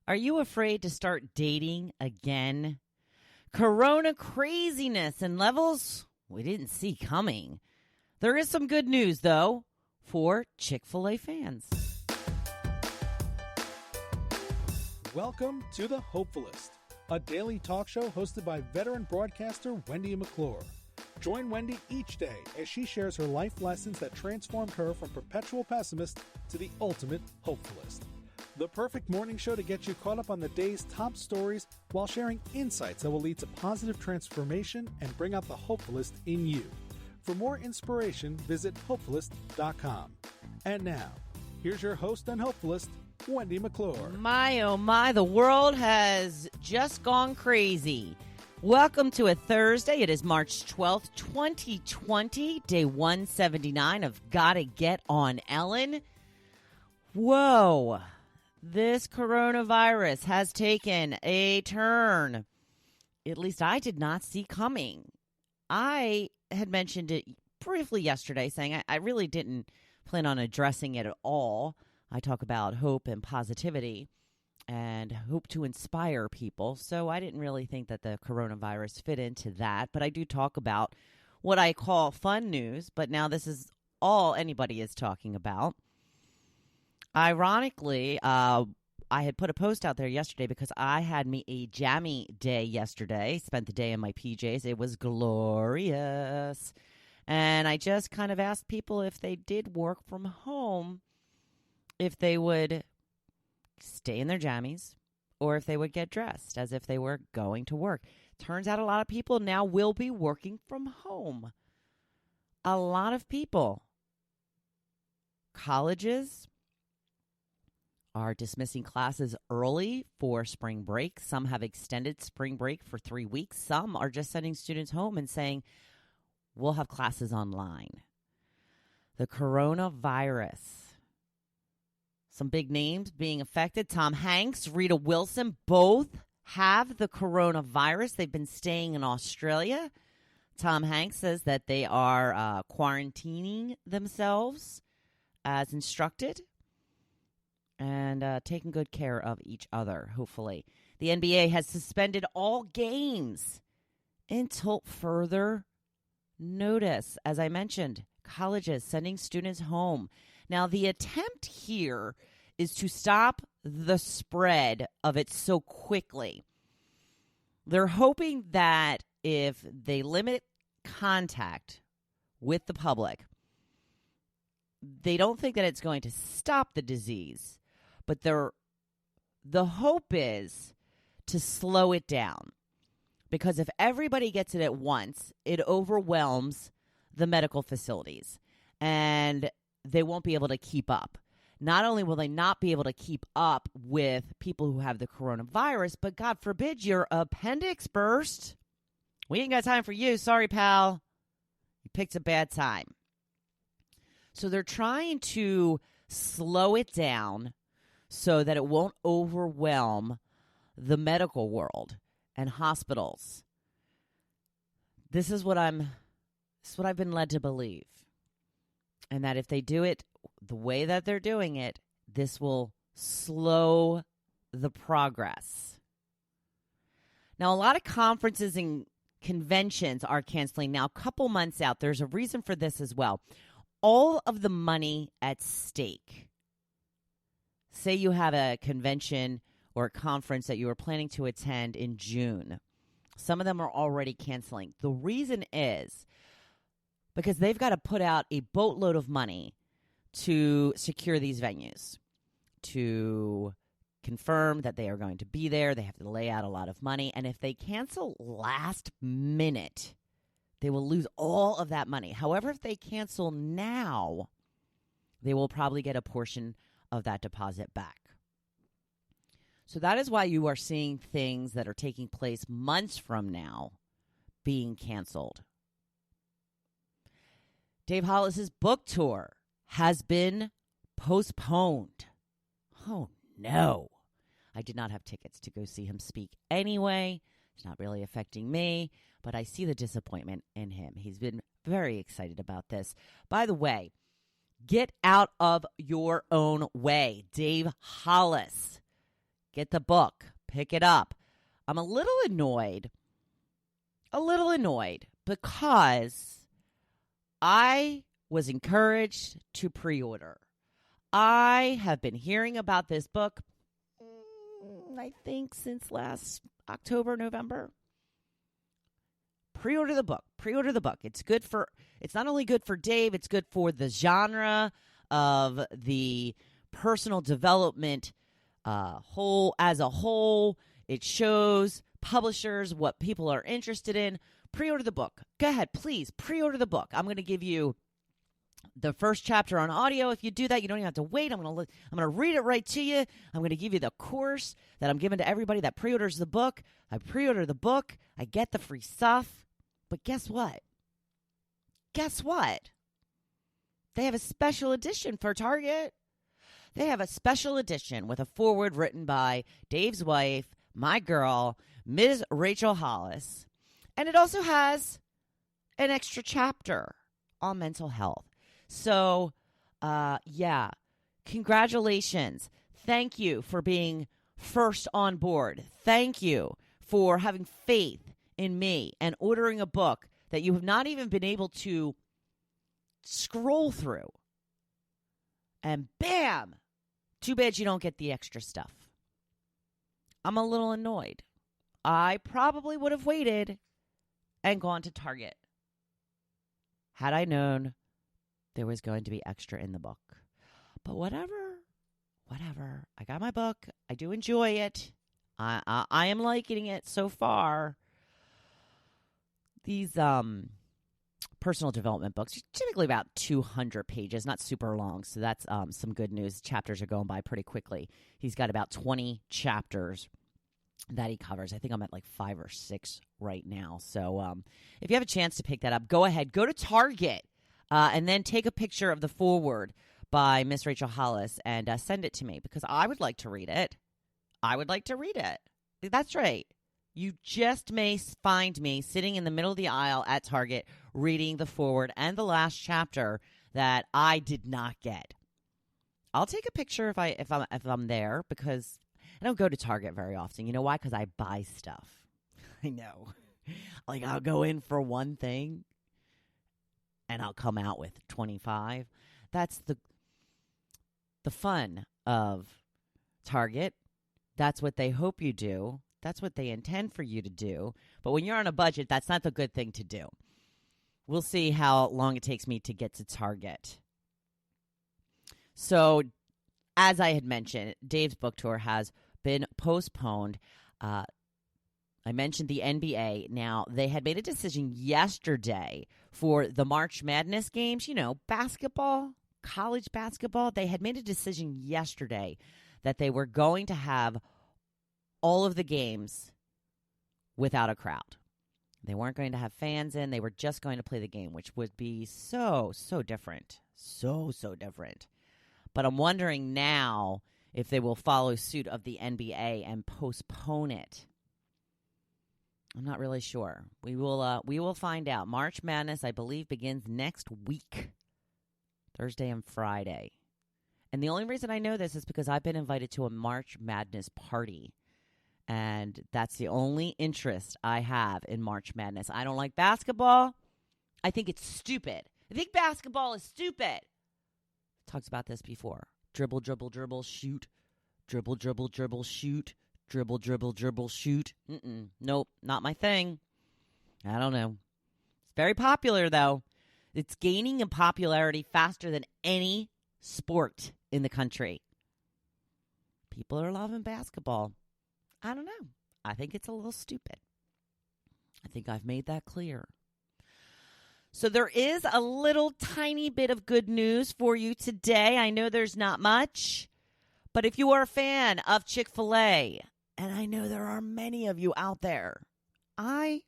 Are you afraid to start dating again? Corona craziness and levels we didn't see coming. There is some good news, though, for Chick-Fil-A fans. Welcome to the Hopefulist, a daily talk show hosted by veteran broadcaster Wendy McClure. Join Wendy each day as she shares her life lessons that transformed her from perpetual pessimist to the ultimate hopefulist. The perfect morning show to get you caught up on the day's top stories while sharing insights that will lead to positive transformation and bring out the hopefulist in you. For more inspiration, visit Hopefulist.com. And now, here's your host and hopefulist, Wendy McClure. My, oh my, the world has just gone crazy. Welcome to a Thursday. It is March 12th, 2020, day 179 of Gotta Get on Ellen. Whoa. This coronavirus has taken a turn. At least I did not see coming. I had mentioned it briefly yesterday, saying I really didn't plan on addressing it at all. I talk about hope and positivity and hope to inspire people. So I didn't really think that the coronavirus fit into that. But I do talk about what I call fun news. But now this is all anybody is talking about. Ironically, I had put a post out there yesterday because I had me a jammy day yesterday. Spent the day in my PJs. It was glorious. And I just kind of asked people if they did work from home, if they would stay in their jammies or if they would get dressed as if they were going to work. Turns out a lot of people now will be working from home. A lot of people. Colleges are dismissing classes early for spring break. Some have extended spring break for 3 weeks. Some are just sending students home and saying, we'll have classes online. The coronavirus. Some big names being affected. Tom Hanks, Rita Wilson, both have the coronavirus. They've been staying in Australia. Tom Hanks says that they are quarantining themselves as instructed and taking good care of each other, hopefully. The NBA has suspended all games until further notice. As I mentioned, colleges sending students home. Now, the attempt here is to stop the spread of it so quickly. They're hoping that if they limit contact with the public, they don't think that it's going to stop the disease, but the hope is to slow it down. Because if everybody gets it at once, it overwhelms the medical facilities, and they won't be able to keep up. Not only will they not be able to keep up with people who have the coronavirus, but God forbid your appendix burst. We ain't got time for you. Sorry, pal. You picked a bad time. So they're trying to slow it down so that it won't overwhelm the medical world and hospitals. This is what I've been led to believe. And that if they do it the way that they're doing it, this will slow the progress. Now, a lot of conferences and conventions are canceling now, a couple months out. There's a reason for this as well. All of the money at stake. Say you have a convention or a conference that you were planning to attend in June. Some of them are already canceling. The reason is because they've got to put out a boatload of money to secure these venues, to confirm that they are going to be there. They have to lay out a lot of money. And if they cancel last minute, they will lose all of that money. However, if they cancel now, they will probably get a portion of that deposit back. So that is why you are seeing things that are taking place months from now being canceled. Dave Hollis's book tour has been postponed. Oh, no. I did not have tickets to go see him speak anyway. It's not really affecting me, but I see the disappointment in him. He's been very excited about this. By the way, get out of your own way. Dave Hollis Get the book. Pick it up. I'm a little annoyed because I was encouraged to pre-order. I have been hearing about this book, I think, since last October, November. Pre-order the book. Pre-order the book. It's not only good for Dave, it's good for the genre of the personal development as a whole. It shows publishers what people are interested in. Pre-order the book. Go ahead, please. Pre-order the book. I'm going to give you the first chapter on audio. If you do that, you don't even have to wait. I'm going to read it right to you. I'm going to give you the course that I'm giving to everybody that pre-orders the book. I pre-order the book. I get the free stuff. But guess what? They have a special edition for Target. They have a special edition with a foreword written by Dave's wife, my girl, Ms. Rachel Hollis. And it also has an extra chapter on mental health. So, congratulations. Thank you for being first on board. Thank you for having faith in me and ordering a book that you have not even been able to scroll through. And bam! Too bad you don't get the extra stuff. I'm a little annoyed. I probably would have waited and gone to Target had I known there was going to be extra in the book. But whatever. I got my book. I do enjoy it. I am liking it so far. These personal development books, typically about 200 pages, not super long. So that's some good news. Chapters are going by pretty quickly. He's got about 20 chapters that he covers. I think I'm at like 5 or 6 right now. So if you have a chance to pick that up, go ahead. Go to Target and then take a picture of the foreword by Miss Rachel Hollis and send it to me because I would like to read it. That's right. You just may find me sitting in the middle of the aisle at Target reading the foreword and the last chapter that I did not get. I'll take a picture if I'm there because I don't go to Target very often. You know why? Because I buy stuff. I know. Like I'll go in for one thing and I'll come out with 25. That's the fun of Target. That's what they hope you do. That's what they intend for you to do. But when you're on a budget, that's not the good thing to do. We'll see how long it takes me to get to Target. So, as I had mentioned, Dave's book tour has been postponed. I mentioned the NBA. Now, they had made a decision yesterday for the March Madness games. You know, basketball, college basketball. They had made a decision yesterday that they were going to have all of the games without a crowd. They weren't going to have fans in. They were just going to play the game, which would be so different. So different. But I'm wondering now if they will follow suit of the NBA and postpone it. I'm not really sure. We will find out. March Madness, I believe, begins next week, Thursday and Friday. And the only reason I know this is because I've been invited to a March Madness party. And that's the only interest I have in March Madness. I don't like basketball. I think it's stupid. I think basketball is stupid. Talks about this before. Dribble, dribble, dribble, shoot. Dribble, dribble, dribble, shoot. Dribble, dribble, dribble, shoot. Nope, not my thing. I don't know. It's very popular, though. It's gaining in popularity faster than any sport in the country. People are loving basketball. I don't know. I think it's a little stupid. I think I've made that clear. So there is a little tiny bit of good news for you today. I know there's not much, but if you are a fan of Chik-Fil-A, and I know there are many of you out there, I'm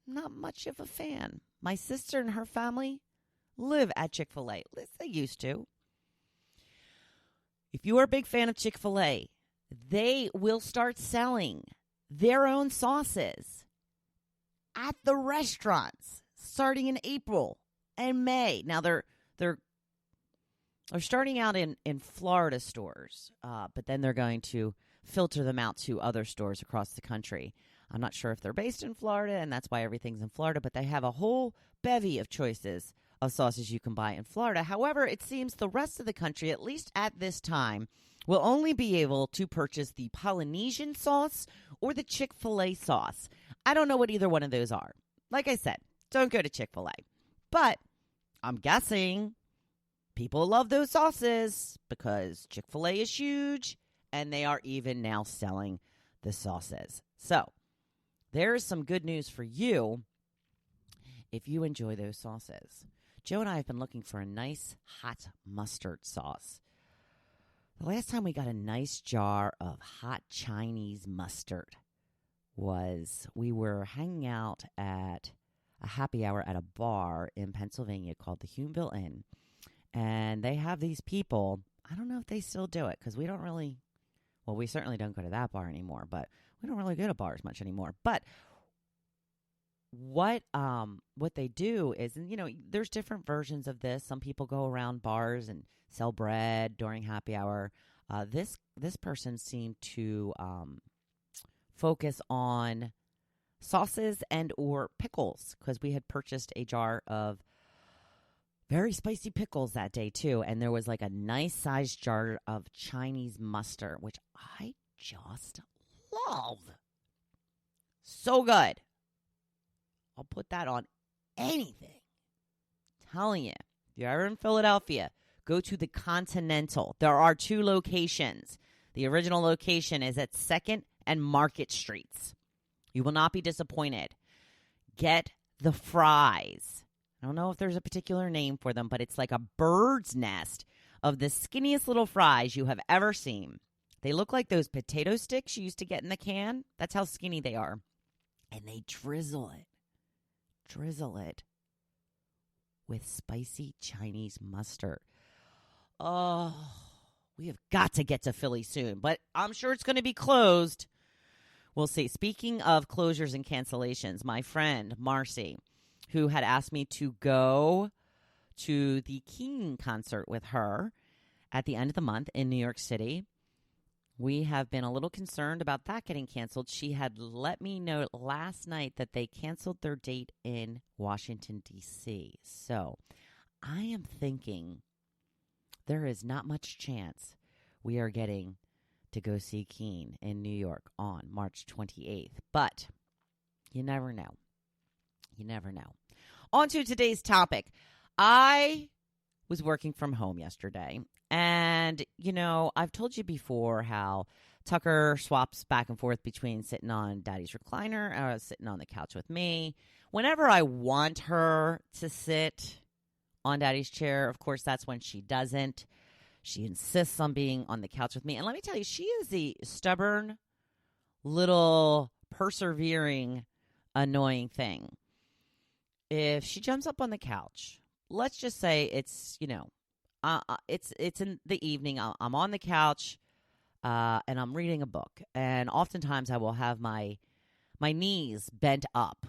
not much of a fan. My sister and her family live at Chik-Fil-A. At least they used to. If you are a big fan of Chik-Fil-A, they will start selling their own sauces at the restaurants starting in April and May. Now, they're starting out in Florida stores, but then they're going to filter them out to other stores across the country. I'm not sure if they're based in Florida, and that's why everything's in Florida, but they have a whole bevy of choices of sauces you can buy in Florida. However, it seems the rest of the country, at least at this time, will only be able to purchase the Polynesian sauce or the Chick-fil-A sauce. I don't know what either one of those are. Like I said, don't go to Chick-fil-A. But I'm guessing people love those sauces because Chick-fil-A is huge, and they are even now selling the sauces. So there is some good news for you if you enjoy those sauces. Joe and I have been looking for a nice hot mustard sauce. The last time we got a nice jar of hot Chinese mustard was we were hanging out at a happy hour at a bar in Pennsylvania called the Humeville Inn. And they have these people, I don't know if they still do it because we don't really, well, we certainly don't go to that bar anymore, but we don't really go to bars much anymore. But what they do is, and there's different versions of this. Some people go around bars and sell bread during happy hour. This person seemed to focus on sauces and or pickles because we had purchased a jar of very spicy pickles that day too, and there was like a nice sized jar of Chinese mustard, which I just love. So good. I'll put that on anything. Telling you, if you're ever in Philadelphia, go to the Continental. There are 2 locations. The original location is at 2nd and Market Streets. You will not be disappointed. Get the fries. I don't know if there's a particular name for them, but it's like a bird's nest of the skinniest little fries you have ever seen. They look like those potato sticks you used to get in the can. That's how skinny they are. And they drizzle it with spicy Chinese mustard. Oh, we have got to get to Philly soon, but I'm sure it's going to be closed. We'll see. Speaking of closures and cancellations, my friend Marcy, who had asked me to go to the King concert with her at the end of the month in New York City. We have been a little concerned about that getting canceled. She had let me know last night that they canceled their date in Washington, D.C. So I am thinking there is not much chance we are getting to go see Keen in New York on March 28th. But you never know. You never know. On to today's topic. I was working from home yesterday. And, I've told you before how Tucker swaps back and forth between sitting on Daddy's recliner or sitting on the couch with me. Whenever I want her to sit on Daddy's chair, of course, that's when she doesn't. She insists on being on the couch with me. And let me tell you, she is the stubborn, little, persevering, annoying thing. If she jumps up on the couch, let's just say it's it's in the evening. I'm on the couch, and I'm reading a book. And oftentimes I will have my knees bent up.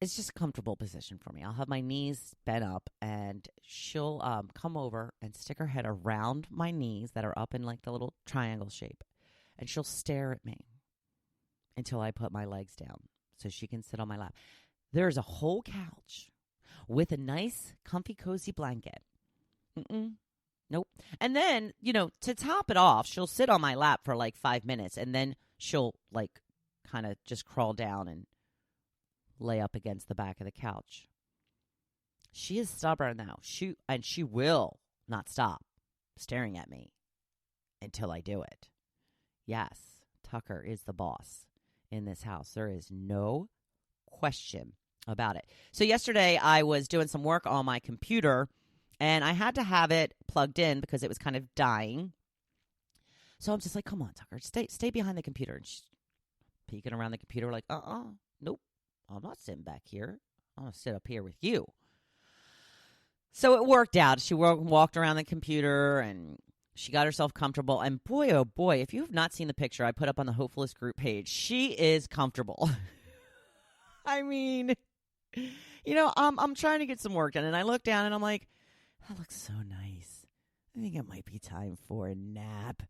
It's just a comfortable position for me. I'll have my knees bent up, and she'll come over and stick her head around my knees that are up in like the little triangle shape. And she'll stare at me until I put my legs down so she can sit on my lap. There's a whole couch with a nice, comfy, cozy blanket. Nope. And then, to top it off, she'll sit on my lap for like 5 minutes, and then she'll like kind of just crawl down and lay up against the back of the couch. She is stubborn now. She will not stop staring at me until I do it. Yes, Tucker is the boss in this house. There is no question about it. So yesterday I was doing some work on my computer, and I had to have it plugged in because it was kind of dying. So I'm just like, come on, Tucker, stay behind the computer. And she's peeking around the computer like, nope, I'm not sitting back here. I'm going to sit up here with you. So it worked out. She walked around the computer, and she got herself comfortable. And boy, oh boy, if you have not seen the picture I put up on the Hopefulist group page, she is comfortable. I mean, I'm trying to get some work done, and I look down, and I'm like, that looks so nice. I think it might be time for a nap.